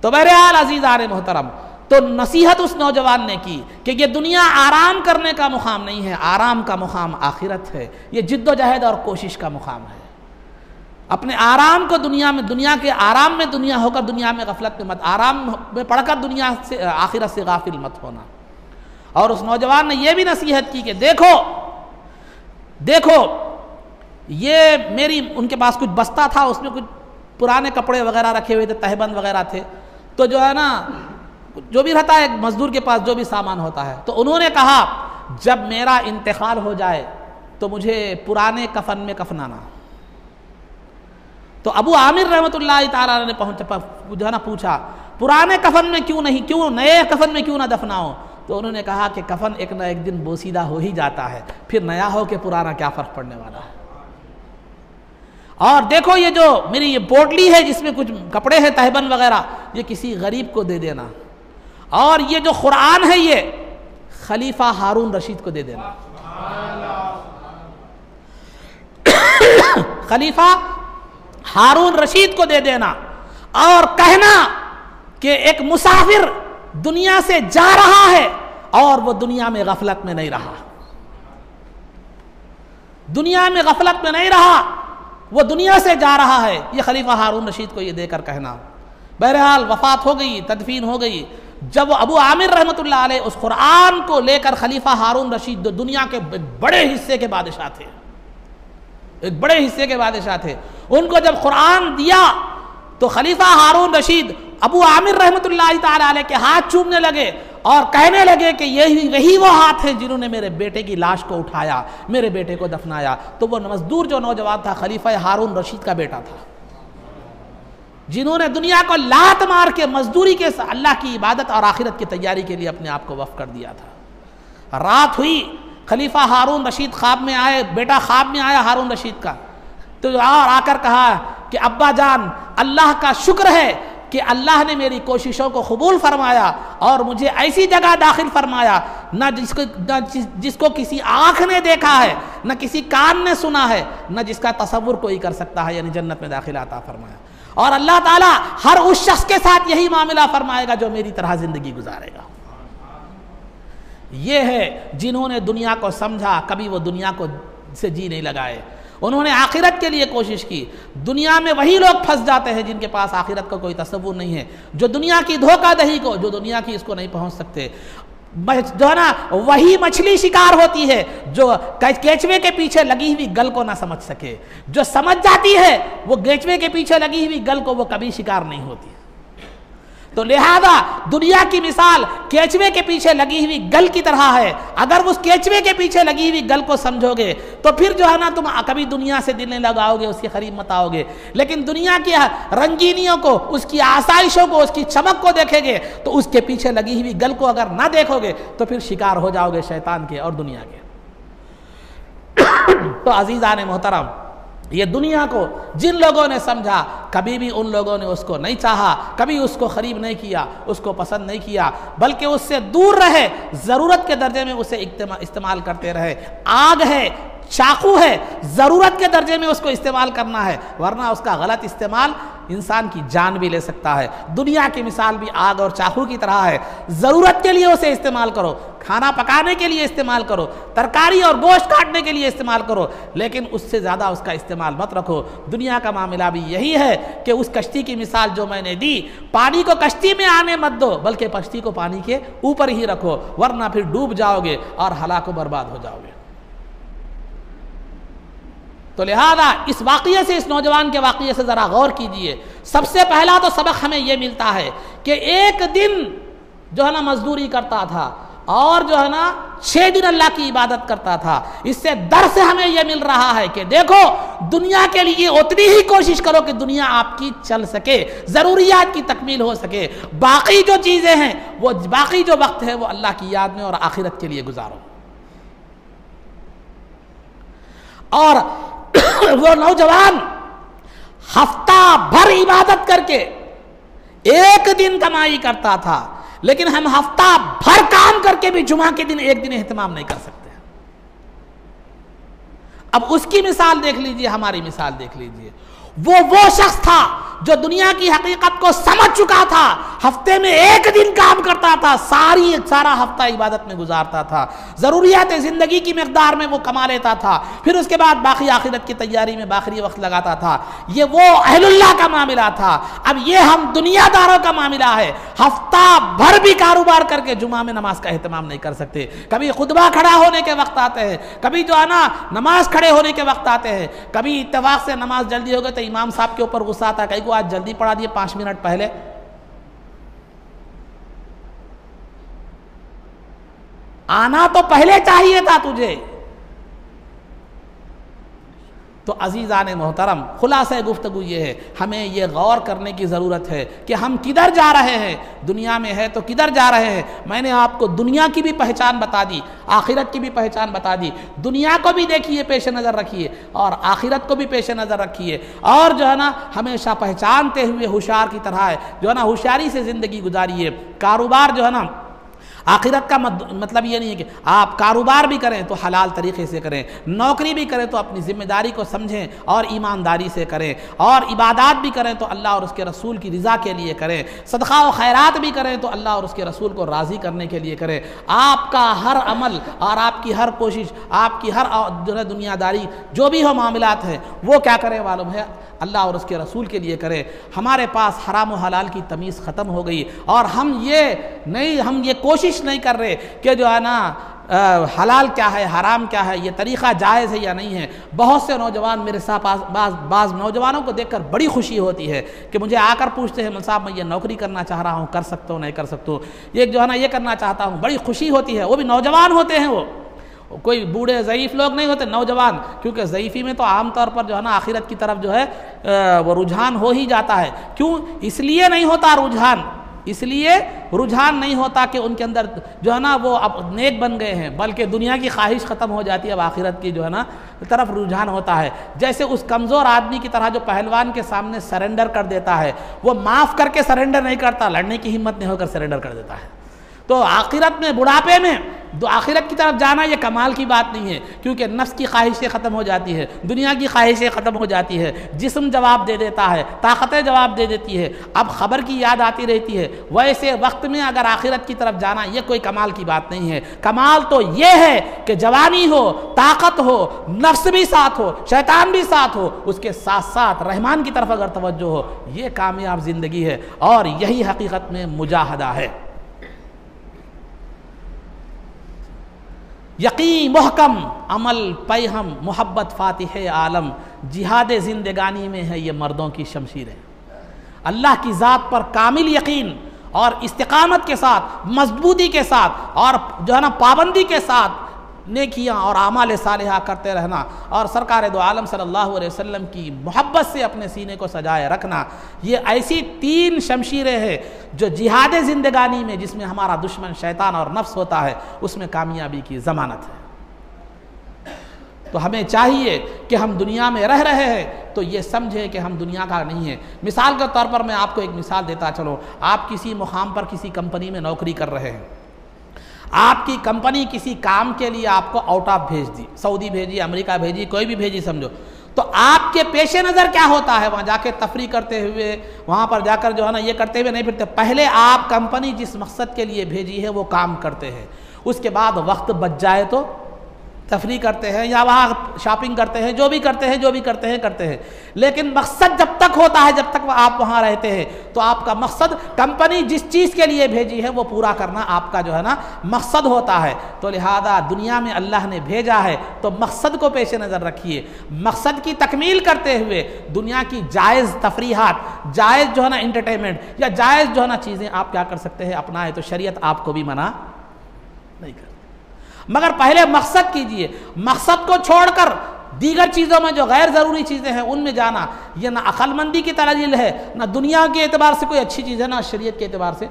A: तो बहरहाल अजीज़ान मोहतरम, तो नसीहत उस नौजवान ने की कि ये दुनिया आराम करने का मुकाम नहीं है, आराम का मुकाम आखिरत है। ये जिद्दोजहद और कोशिश का मुकाम है। अपने आराम को दुनिया में, दुनिया के आराम में दुनिया होकर दुनिया में गफलत में मत, आराम में पढ़कर दुनिया से आखिरत से गाफिल मत होना। और उस नौजवान ने यह भी नसीहत की कि देखो देखो, ये मेरी, उनके पास कुछ बस्ता था, उसमें कुछ पुराने कपड़े वगैरह रखे हुए थे, तहबंद वगैरह थे। तो जो है ना, जो भी रहता है मजदूर के पास, जो भी सामान होता है, तो उन्होंने कहा जब मेरा इंतकाल हो जाए तो मुझे पुराने कफन में कफनाना। तो अबू आमिर रहमतुल्लाह ताला ने जो है ना पूछा, पुराने कफन में क्यों नहीं, क्यों नए कफन में क्यों ना दफनाओ। तो उन्होंने कहा कि कफन एक ना एक दिन बोसीदा हो ही जाता है, फिर नया हो के पुराना क्या फर्क पड़ने वाला है। और देखो, ये जो मेरी ये पोटली है जिसमें कुछ कपड़े हैं, तहबंद वगैरह, ये किसी गरीब को दे देना। और ये जो कुरान है ये खलीफा हारून रशीद को दे देना। खलीफा हारून रशीद को दे देना और कहना कि एक मुसाफिर दुनिया से जा रहा है और वो दुनिया में गफलत में नहीं रहा, दुनिया में गफलत में नहीं रहा, वो दुनिया से जा रहा है। ये खलीफा हारून रशीद को ये देकर कहना। बहरहाल वफात हो गई, तदफीन हो गई। जब अबू आमिर रहमतुल्लाह अलैह उस कुरान को लेकर खलीफा हारून रशीद जो दुनिया के बड़े हिस्से के बादशाह थे, एक बड़े हिस्से के बादशाह थे, उनको जब कुरान दिया तो खलीफा हारून रशीद अबू आमिर रहमतुल्लाह ताला अलैह के हाथ चूमने लगे और कहने लगे कि यही वो हाथ है जिन्होंने मेरे बेटे की लाश को उठाया, मेरे बेटे को दफनाया। तो वो मजदूर जो नौजवान था खलीफा हारून रशीद का बेटा था, जिन्होंने दुनिया को लात मार के मजदूरी के अल्लाह की इबादत और आखिरत की तैयारी के लिए अपने आप को वक्फ कर दिया था। रात हुई, खलीफा हारून रशीद ख्वाब में आए, बेटा ख्वाब में आया हारून रशीद का, तो और आकर कहा कि अब्बा जान अल्लाह का शुक्र है कि अल्लाह ने मेरी कोशिशों को कबूल फरमाया और मुझे ऐसी जगह दाखिल फरमाया न जिसको किसी आँख ने देखा है, न किसी कान ने सुना है, न जिसका तसव्वुर कोई कर सकता है, यानी जन्नत में दाखिल अता फरमाया। और अल्लाह ताला हर उस शख्स के साथ यही मामला फरमाएगा जो मेरी तरह जिंदगी गुजारेगा। ये है जिन्होंने दुनिया को समझा, कभी वो दुनिया को से जी नहीं लगाए, उन्होंने आखिरत के लिए कोशिश की। दुनिया में वही लोग फंस जाते हैं जिनके पास आखिरत का कोई तसव्वुर नहीं है, जो दुनिया की धोखाधड़ी को, जो दुनिया की इसको नहीं पहुंच सकते। जो है ना, वही मछली शिकार होती है जो केचवे के पीछे लगी हुई गल को ना समझ सके। जो समझ जाती है वो केचवे के पीछे लगी हुई गल को वो कभी शिकार नहीं होती। तो लिहाजा दुनिया की मिसाल केचवे के पीछे लगी हुई गल की तरह है। अगर उस केचवे के पीछे लगी हुई गल को समझोगे तो फिर जो है ना तुम कभी दुनिया से दिल नहीं लगाओगे, उसकी करीब मत आओगे। लेकिन दुनिया की रंगीनियों को, उसकी आसाइशों को, उसकी चमक को देखेंगे तो उसके पीछे लगी हुई गल को अगर ना देखोगे तो फिर शिकार हो जाओगे शैतान के और दुनिया के। तो अजीज़ान मोहतरम, ये दुनिया को जिन लोगों ने समझा, कभी भी उन लोगों ने उसको नहीं चाहा, कभी उसको करीब नहीं किया, उसको पसंद नहीं किया, बल्कि उससे दूर रहे, ज़रूरत के दर्जे में उसे इस्तेमाल करते रहे। आग है, चाकू है, ज़रूरत के दर्जे में उसको इस्तेमाल करना है, वरना उसका गलत इस्तेमाल इंसान की जान भी ले सकता है। दुनिया की मिसाल भी आग और चाकू की तरह है। ज़रूरत के लिए उसे इस्तेमाल करो, खाना पकाने के लिए इस्तेमाल करो, तरकारी और गोश्त काटने के लिए इस्तेमाल करो, लेकिन उससे ज़्यादा उसका इस्तेमाल मत रखो। दुनिया का मामला भी यही है कि उस कश्ती की मिसाल जो मैंने दी, पानी को कश्ती में आने मत दो, बल्कि कश्ती को पानी के ऊपर ही रखो, वरना फिर डूब जाओगे और हलाक बर्बाद हो जाओगे। तो लिहाजा इस वाक़ये से, इस नौजवान के वाक़ये से ज़रा गौर कीजिए। सबसे पहला तो सबक हमें यह मिलता है कि एक दिन जो है ना मजदूरी करता था और जो है ना 6 दिन अल्लाह की इबादत करता था। इससे दर्स हमें यह मिल रहा है कि देखो, दुनिया के लिए उतनी ही कोशिश करो कि दुनिया आपकी चल सके, ज़रूरियात की तकमील हो सके। बाकी जो चीज़ें हैं, वो बाकी जो वक्त है वो अल्लाह की याद में और आखिरत के लिए गुजारो। और वो नौजवान हफ्ता भर इबादत करके एक दिन कमाई करता था, लेकिन हम हफ्ता भर काम करके भी जुमा के दिन एक दिन एहतमाम नहीं कर सकते। अब उसकी मिसाल देख लीजिए, हमारी मिसाल देख लीजिए। वो शख्स था जो दुनिया की हकीकत को समझ चुका था, हफ्ते में एक दिन काम करता था, सारा हफ्ता इबादत में गुजारता था, ज़रूरियात ज़िंदगी की मिक़दार में वो कमा लेता था, फिर उसके बाद बाकी आखिरत की तैयारी में बाखरी वक्त लगाता था। ये वो अहलुल्लाह का मामला था। अब ये हम दुनियादारों का मामला है। हफ्ता भर भी कारोबार करके जुमा में नमाज का एहतमाम नहीं कर सकते। कभी खुतबा खड़ा होने के वक्त आते हैं, कभी जो है ना नमाज खड़े होने के वक्त आते हैं, कभी इत्तेफाक से नमाज जल्दी हो गई तो इमाम साहब के ऊपर गुस्सा आता है, कहीं को आज जल्दी पढ़ा दिए 5 मिनट पहले। आना तो पहले चाहिए था तुझे। तो अजीज़ान मोहतरम, खुलासा गुफ्तगू ये है, हमें ये गौर करने की ज़रूरत है कि हम किधर जा रहे हैं। दुनिया में है तो किधर जा रहे हैं। मैंने आपको दुनिया की भी पहचान बता दी, आखिरत की भी पहचान बता दी। दुनिया को भी देखिए, पेश नज़र रखिए, और आखिरत को भी पेश नज़र रखिए, और जो है ना हमेशा पहचानते हुए होशियार की तरह है जो है ना होशियारी से ज़िंदगी गुजारिए। कारोबार जो है ना आखिरत का मतलब ये नहीं है कि आप कारोबार भी करें तो हलाल तरीके से करें, नौकरी भी करें तो अपनी ज़िम्मेदारी को समझें और ईमानदारी से करें, और इबादत भी करें तो अल्लाह और उसके रसूल की रज़ा के लिए करें, सदका व खैरात भी करें तो अल्लाह और उसके रसूल को राज़ी करने के लिए करें। आपका हर अमल और आपकी हर कोशिश, आपकी हर जो है दुनियादारी, जो भी हो मामलात हैं, वो क्या करें मालूम है, अल्लाह और उसके रसूल के लिए करें। हमारे पास हराम व हलाल की तमीज़ ख़त्म हो गई और हम ये कोशिश नहीं कर रहे कि जो है ना हलाल क्या है, हराम क्या है, ये तरीक़ा जायज़ है या नहीं है। बहुत से नौजवान मेरे साथ बाज़ नौजवानों को देखकर बड़ी खुशी होती है कि मुझे आकर पूछते हैं, मौलवी साहब मैं ये नौकरी करना चाह रहा हूँ, कर सकता हूँ नहीं कर सकता हूँ, ये जो है ना ये करना चाहता हूँ। बड़ी खुशी होती है। वो भी नौजवान होते हैं, वो कोई बूढ़े ज़ईफ़ लोग नहीं होते, नौजवान। क्योंकि ज़ईफ़ी में तो आम तौर पर जो है ना आखिरत की तरफ जो है वो रुझान हो ही जाता है। क्यों? इसलिए नहीं होता रुझान नहीं होता कि उनके अंदर जो है ना वो अब नेक बन गए हैं, बल्कि दुनिया की ख्वाहिश ख़त्म हो जाती है, अब आखिरत की जो है ना तरफ रुझान होता है। जैसे उस कमज़ोर आदमी की तरह जो पहलवान के सामने सरेंडर कर देता है, वो माफ़ करके सरेंडर नहीं करता, लड़ने की हिम्मत नहीं होकर सरेंडर कर देता है। तो आखिरत में, बुढ़ापे में आखिरत की तरफ जाना ये कमाल की बात नहीं है, क्योंकि नफ्स की ख्वाहिशें ख़त्म हो जाती है, दुनिया की ख्वाहिशें ख़त्म हो जाती है, जिस्म जवाब दे देता है, ताकतें जवाब दे देती है, अब ख़बर की याद आती रहती है। वैसे वक्त में अगर आखिरत की तरफ जाना ये कोई कमाल की बात नहीं है। कमाल तो ये है कि जवानी हो, ताकत हो, नफ्स भी साथ हो, शैतान भी साथ हो, उसके साथ साथ रहमान की तरफ अगर तवज्जो हो, ये कामयाब ज़िंदगी है और यही हकीकत में मुजाहदा है। यकीन महकम अमल पैहम मोहब्बत फ़ातिह आलम, जिहाद ज़िंदगानी में है ये मर्दों की शमशीरें। अल्लाह की ज़ात पर कामिल यकीन और इस्तिकामत के साथ, मजबूती के साथ और जो है ना पाबंदी के साथ नेकियां और आमाल सालिहा करते रहना और सरकार दो आलम सल्लल्लाहु अलैहि वसल्लम की मोहब्बत से अपने सीने को सजाए रखना, ये ऐसी 3 शमशीरें हैं जो जिहाद ज़िंदगानी में, जिसमें हमारा दुश्मन शैतान और नफ्स होता है, उसमें कामयाबी की ज़मानत है। तो हमें चाहिए कि हम दुनिया में रह रहे हैं तो ये समझें कि हम दुनिया का नहीं है। मिसाल के तौर पर मैं आपको एक मिसाल देता चलो, आप किसी मुकाम पर किसी कंपनी में नौकरी कर रहे हैं, आपकी कंपनी किसी काम के लिए आपको आउट ऑफ भेज दी, सऊदी भेजी, अमेरिका भेजी, कोई भी भेजी समझो, तो आपके पेशे नज़र क्या होता है? वहाँ जाके तफरी करते हुए, वहाँ पर जाकर जो है ना ये करते हुए नहीं फिरते। पहले आप कंपनी जिस मकसद के लिए भेजी है वो काम करते हैं, उसके बाद वक्त बच जाए तो तफरी करते हैं या वहाँ शॉपिंग करते हैं, जो भी करते हैं। लेकिन मकसद जब तक होता है, जब तक आप वहाँ रहते हैं, तो आपका मकसद, कंपनी जिस चीज़ के लिए भेजी है वो पूरा करना आपका जो है ना मकसद होता है। तो लिहाजा दुनिया में अल्लाह ने भेजा है तो मकसद को पेश नज़र रखिए। मकसद की तकमील करते हुए दुनिया की जायज़ तफरीहात, जायज़ जो है ना इंटरटेनमेंट या जायज़ जो है ना चीज़ें आप क्या कर सकते हैं, अपनाए, तो शरीयत आपको भी मना नहीं करती। मगर पहले मकसद कीजिए, मकसद को छोड़कर दीगर चीज़ों में जो गैर ज़रूरी चीज़ें हैं उनमें जाना, यह ना अक्लमंदी की दलील है, ना दुनिया के एतबार से कोई अच्छी चीज़ है, ना शरीयत के एतबार से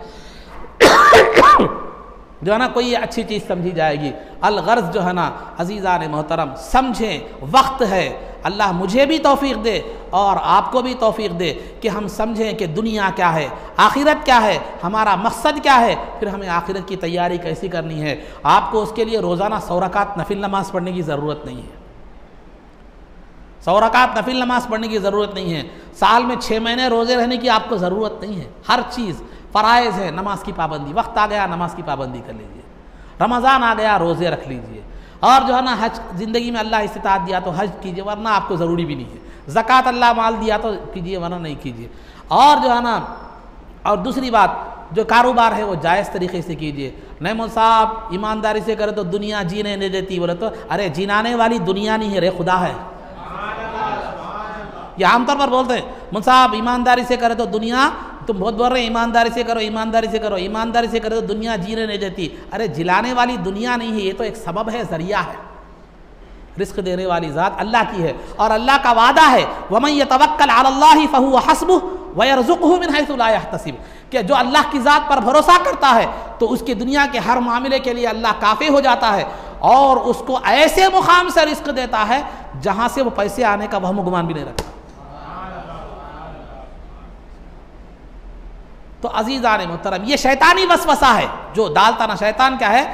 A: जो है ना कोई अच्छी चीज़ समझी जाएगी। अलगर्ज़ जो है ना अज़ीज़ान मोहतरम, समझें वक्त है, अल्लाह मुझे भी तौफीक दे और आपको भी तौफीक दे कि हम समझें कि दुनिया क्या है, आखिरत क्या है, हमारा मकसद क्या है, फिर हमें आखिरत की तैयारी कैसी करनी है। आपको उसके लिए रोज़ाना 100 रकात नफिल नमाज़ पढ़ने की ज़रूरत नहीं है, 100 रकात नफिल नमाज़ पढ़ने की ज़रूरत नहीं है। साल में 6 महीने रोज़े रहने की आपको ज़रूरत नहीं है। हर चीज़ फ़राइज़ है, नमाज की पाबंदी, वक्त आ गया नमाज की पाबंदी कर लीजिए, रमज़ान आ गया रोज़े रख लीजिए, और जो है ना हज, ज़िंदगी में अल्लाह इस्तिताअत दिया तो हज कीजिए, वरना आपको ज़रूरी भी नहीं है। ज़कात अल्लाह माल दिया तो कीजिए, वरना नहीं कीजिए। और जो है ना, और दूसरी बात, जो कारोबार है वो जायज़ तरीक़े से कीजिए। नहीं मौलवी साहब ईमानदारी से करे तो दुनिया जीने नहीं देती, बोले तो अरे जीनाने वाली दुनिया नहीं है रे, खुदा है। ये आमतौर पर बोलते हैं मौलवी साहब ईमानदारी से करे तो दुनिया, तुम बहुत बोल रहे हैं ईमानदारी से करो, ईमानदारी से करो, ईमानदारी से करो तो दुनिया जीने नहीं देती। अरे जिलाने वाली दुनिया नहीं है, ये तो एक सबब है, ज़रिया है। रिस्क देने वाली ज़ात अल्लाह की है और अल्लाह का वादा है, वमन यतवक्कल अलल्लाहि फहुव हस्बुहु व यरज़ुक़हु मिन हैसु ला यहतसिब, कि जो अल्लाह की ज़ात पर भरोसा करता है तो उसकी दुनिया के हर मामले के लिए अल्लाह काफ़ी हो जाता है और उसको ऐसे मुकाम से रिस्क देता है जहाँ से वो पैसे आने का वहम गुमान भी नहीं रखता। तो अजीज़ान मोहतरम, ये शैतानी वसवसा है जो डालता ना। शैतान क्या है,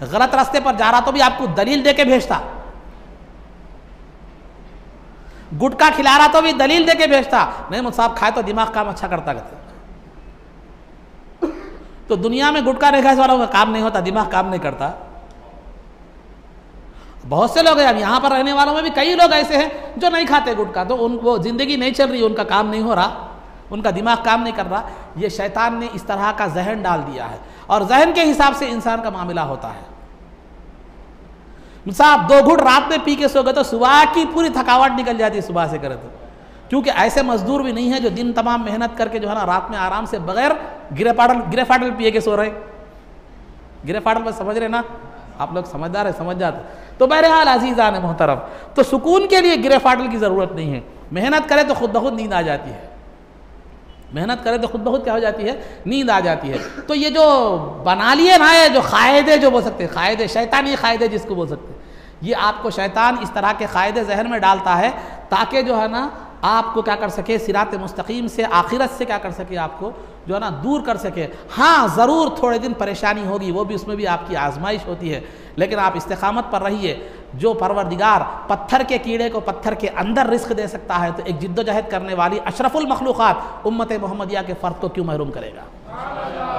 A: गलत रास्ते पर जा रहा तो भी आपको दलील दे के भेजता, गुटखा खिला रहा तो भी दलील दे के भेजता, नहीं मुझसाहब खाए तो दिमाग काम अच्छा करता कहते। तो दुनिया में गुटखा नहीं खाने वालों का काम नहीं होता, दिमाग काम नहीं करता। बहुत से लोग हैं, अब यहाँ पर रहने वालों में भी कई लोग ऐसे हैं जो नहीं खाते गुटखा, तो वो जिंदगी नहीं चल रही, उनका काम नहीं हो रहा, उनका दिमाग काम नहीं कर रहा। ये शैतान ने इस तरह का जहन डाल दिया है और जहन के हिसाब से इंसान का मामला होता है। साहब 2 घूंट रात में पी के सो गए तो सुबह की पूरी थकावट निकल जाती है, सुबह से करे तो। क्योंकि ऐसे मजदूर भी नहीं है जो दिन तमाम मेहनत करके जो है ना रात में आराम से बगैर गिरे फाटल पिए के सो रहे। गिरे फाटल पर समझ रहे ना आप लोग, समझदार है, समझ जाते। तो बहरहाल अजीज़ान मोहतरम, तो सुकून के लिए गिरे फाटल की ज़रूरत नहीं है। मेहनत करे तो खुद ब खुद नींद आ जाती है, मेहनत करे तो खुद ब खुद क्या हो जाती है, नींद आ जाती है। तो ये जो बना लिए ना, ये जो कायदे जो बोल सकते हैं, कायदे शैतानी कायदे जिसको बोल सकते हैं, ये आपको शैतान इस तरह के कायदे जहन में डालता है ताकि जो है ना आपको क्या कर सके, सिरात मुस्तकीम से, आखिरत से क्या कर सके, आपको जो है ना दूर कर सके। हाँ ज़रूर थोड़े दिन परेशानी होगी, वो भी, उसमें भी आपकी आजमाइश होती है, लेकिन आप इस्तिकामत पर रहिए। जो परवरदिगार पत्थर के कीड़े को पत्थर के अंदर रिस्क दे सकता है, तो एक जिद्दोजहद करने वाली अशरफुल मखलूक़ात उम्मत मोहम्मदिया के फ़र्द को क्यों महरूम करेगा।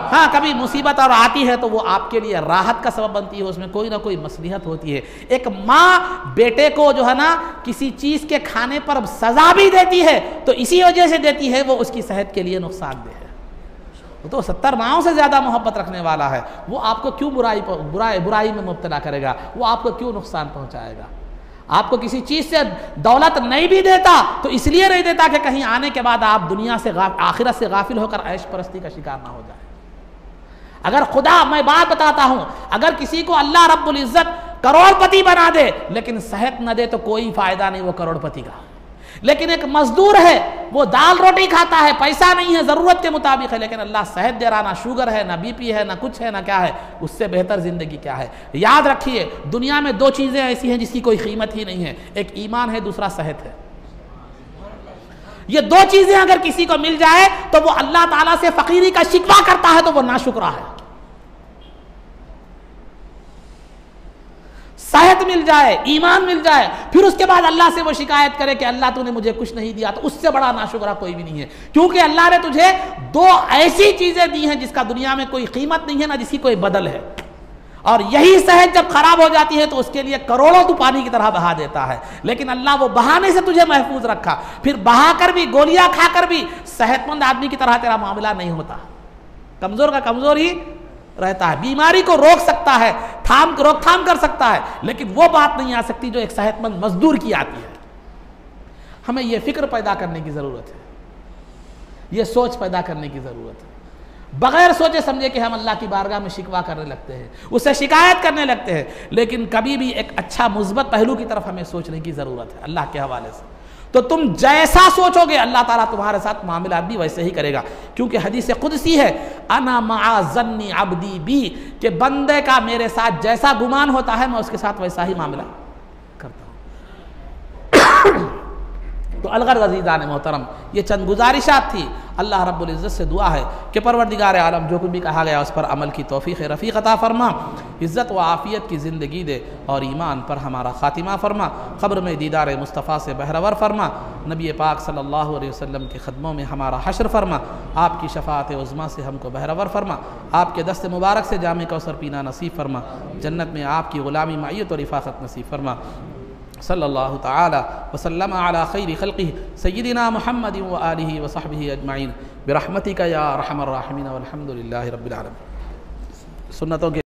A: हाँ, कभी मुसीबत और आती है तो वो आपके लिए राहत का सबब बनती है, उसमें कोई ना कोई मसलिहत होती है। एक माँ बेटे को जो है ना किसी चीज़ के खाने पर सज़ा भी देती है तो इसी वजह से देती है, वो उसकी सेहत के लिए नुकसानदेह है। वो तो 70 माओं से ज़्यादा मोहब्बत रखने वाला है, वो आपको क्यों बुराई में मुब्तला करेगा, वो आपको क्यों नुकसान पहुँचाएगा। आपको किसी चीज़ से दौलत नहीं भी देता तो इसलिए नहीं देता कि कहीं आने के बाद आप दुनिया से आखिरत से गाफिल होकर ऐश परस्ती का शिकार ना हो जाए। अगर खुदा, मैं बात बताता हूँ, अगर किसी को अल्लाह रब्बुल इज़्ज़त करोड़पति बना दे लेकिन सेहत न दे तो कोई फ़ायदा नहीं वो करोड़पति का। लेकिन एक मजदूर है, वो दाल रोटी खाता है, पैसा नहीं है, ज़रूरत के मुताबिक है, लेकिन अल्लाह सेहत दे रहा, ना शुगर है, ना बीपी है, ना कुछ है, ना क्या है, उससे बेहतर ज़िंदगी क्या है। याद रखिए, दुनिया में 2 चीज़ें ऐसी हैं जिसकी कोई कीमत ही नहीं है, एक ईमान है, दूसरा सेहत है। ये 2 चीज़ें अगर किसी को मिल जाए तो वो अल्लाह ताला से फ़कीरी का शिकवा करता है तो वो नाशुक्रा है। सेहत मिल जाए, ईमान मिल जाए, फिर उसके बाद अल्लाह से वो शिकायत करे कि अल्लाह तूने मुझे कुछ नहीं दिया, तो उससे बड़ा नाशुक्रा कोई भी नहीं है। क्योंकि अल्लाह ने तुझे 2 ऐसी चीज़ें दी हैं जिसका दुनिया में कोई कीमत नहीं है, ना जिसकी कोई बदल है। और यही सेहत जब खराब हो जाती है तो उसके लिए करोड़ों तू पानी की तरह बहा देता है, लेकिन अल्लाह वो बहाने से तुझे महफूज रखा, फिर बहा कर भी, गोलियां खाकर भी सेहतमंद आदमी की तरह तेरा मामला नहीं होता। कमजोर का कमजोर ही रहता है। बीमारी को रोक सकता है, रोकथाम कर सकता है, लेकिन वो बात नहीं आ सकती जो एक सेहतमंद मजदूर की आती है। हमें यह फिक्र पैदा करने की जरूरत है, यह सोच पैदा करने की जरूरत है। बगैर सोचे समझे कि हम अल्लाह की बारगाह में शिकवा करने लगते हैं, उससे शिकायत करने लगते हैं, लेकिन कभी भी एक अच्छा मुस्बत पहलू की तरफ हमें सोचने की ज़रूरत है अल्लाह के हवाले से। तो तुम जैसा सोचोगे अल्लाह ताला तुम्हारे साथ मामला भी वैसे ही करेगा, क्योंकि हदीस कुदसी है, अना मआ ज़न्नी अब्दी बी, कि बंदे का मेरे साथ जैसा गुमान होता है मैं उसके साथ वैसा ही मामला करता हूँ। तो अलगर अज़ीज़ान मोहतरम, ये चंद गुजारिशात थी। अल्लाह रब्बुल इज़्ज़त से दुआ है कि परवरदिगार आलम जो कुछ भी कहा गया उस पर अमल की तौफ़ीक़ रफ़ीक़ अता फ़रमा, इज़्ज़त व आफ़ियत की ज़िंदगी दे और ईमान पर हमारा ख़ातिमा फ़रमा, क़ब्र में दीदार मुस्तफ़ा से बहरवर फ़रमा, नबी पाक सल्लल्लाहु अलैहि वसल्लम के ख़दमों में हमारा हश्र फ़रमा, आपकी शफ़ाअत उज़्मा से हमको बहरवर फ़रमा, आपके दस्त मुबारक से जामे कौसर पीना नसीब फ़रमा, जन्नत में आपकी ग़ुलामी मइयत और रिफ़ाक़त नसीब फ़रमा। सल्लल्लाहु तआला वसल्लम अला खैरि खल्क़िही सय्यिदिना मुहम्मदिन व आलिहि व सहबिही अजमईन बिरहमतिका या अरहमर राहिमीन वल्हम्दुलिल्लाहि रब्बिल आलमीन। सुन्नतों के